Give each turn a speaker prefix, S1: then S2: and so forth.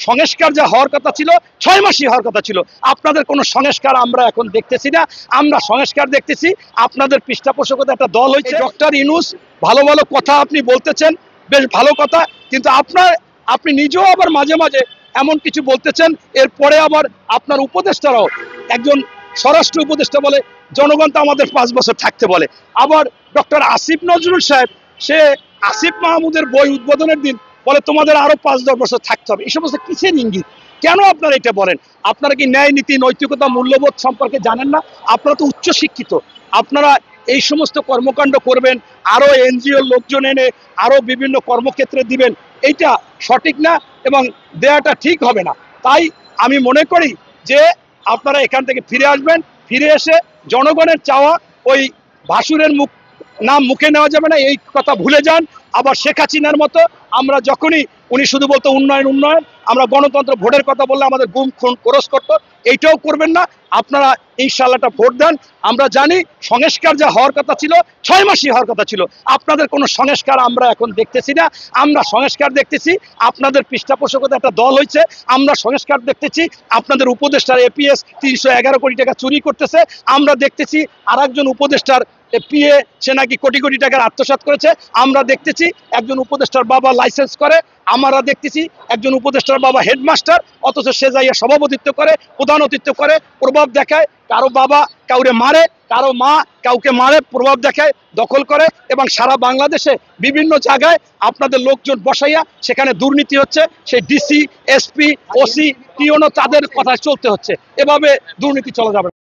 S1: সংস্কার যা হওয়ার কথা ছিল 6 মাসই হওয়ার কথা ছিল। আপনাদের কোনো সংস্কার আমরা এখন দেখতেছি না। আমরা সংস্কার দেখতেছি আপনাদের পৃষ্ঠপোষকতা একটা দল হয়েছে। ডক্টর ইউনূস ভালো ভালো কথা আপনি বলতেছেন, বেশ ভালো কথা, কিন্তু আপনি নিজেও আবার মাঝে মাঝে এমন কিছু বলতেছেন, এরপরে আবার আপনার উপদেষ্টারাও, একজন স্বরাষ্ট্র উপদেষ্টা বলে জনগণ তো আমাদের 5 বছর থাকতে বলে, আবার ডক্টর আসিফ নজরুল সাহেব সে আসিফ মাহমুদের বই উদ্বোধনের দিন বলে তোমাদের আরো 5-10 বছর থাকতে হবে। এই সমস্ত কিসের ইঙ্গিত? কেন আপনারা এটা বলেন? আপনারা কি ন্যায় নীতি, নৈতিকতা, মূল্যবোধ সম্পর্কে জানেন না? আপনারা তো উচ্চ শিক্ষিত, আপনারা এই সমস্ত কর্মকাণ্ড করবেন, আরো এনজিওর লোকজন এনে আরো বিভিন্ন কর্মক্ষেত্রে দিবেন, এইটা সঠিক না এবং দেয়াটা ঠিক হবে না। তাই আমি মনে করি যে আপনারা এখান থেকে ফিরে আসবেন, ফিরে এসে জনগণের চাওয়া ওই ভাসুরের নাম মুখে নেওয়া যাবে না, এই কথা ভুলে যান। আবার শেখ হাসিনার মতো আমরা যখনই উনি শুধু বলতো উন্নয়ন উন্নয়ন, আমরা গণতন্ত্র ভোটের কথা বললে আমাদের গুম খুন ক্রস করতো, এইটাও করবেন না। আপনারা ইনশাআল্লাহটা ভোট দেন। আমরা জানি সংস্কার যা হওয়ার কথা ছিল 6 মাসই হওয়ার কথা ছিল। আপনাদের কোনো সংস্কার আমরা এখন দেখতেছি না। আমরা সংস্কার দেখতেছি আপনাদের পৃষ্ঠপোষকতা একটা দল হয়েছে। আমরা সংস্কার দেখতেছি আপনাদের উপদেষ্টার এপিএস 311 কোটি টাকা চুরি করতেছে। আমরা দেখতেছি আরেকজন উপদেষ্টার পিএ সে নাকি কোটি কোটি টাকার আত্মসাৎ করেছে। আমরা দেখতেছি একজন উপদেষ্টার বাবা লাইসেন্স করে। আমরা দেখতেছি একজন উপদেষ্টার বাবা হেডমাস্টার, অথচ সে যাইয়া সভাপতিত্ব করে, প্রধানতিত্ব করে, প্রভাব দেখায়, কারো বাবা কাউরে মারে, কারো মা কাউকে মারে, প্রভাব দেখায়, দখল করে, এবং সারা বাংলাদেশে বিভিন্ন জায়গায় আপনাদের লোকজন বসাইয়া সেখানে দুর্নীতি হচ্ছে। সেই ডিসি, এসপি, ওসি, টিওনো তাদের কথা চলতে হচ্ছে। এভাবে দুর্নীতি চলা যাবে না।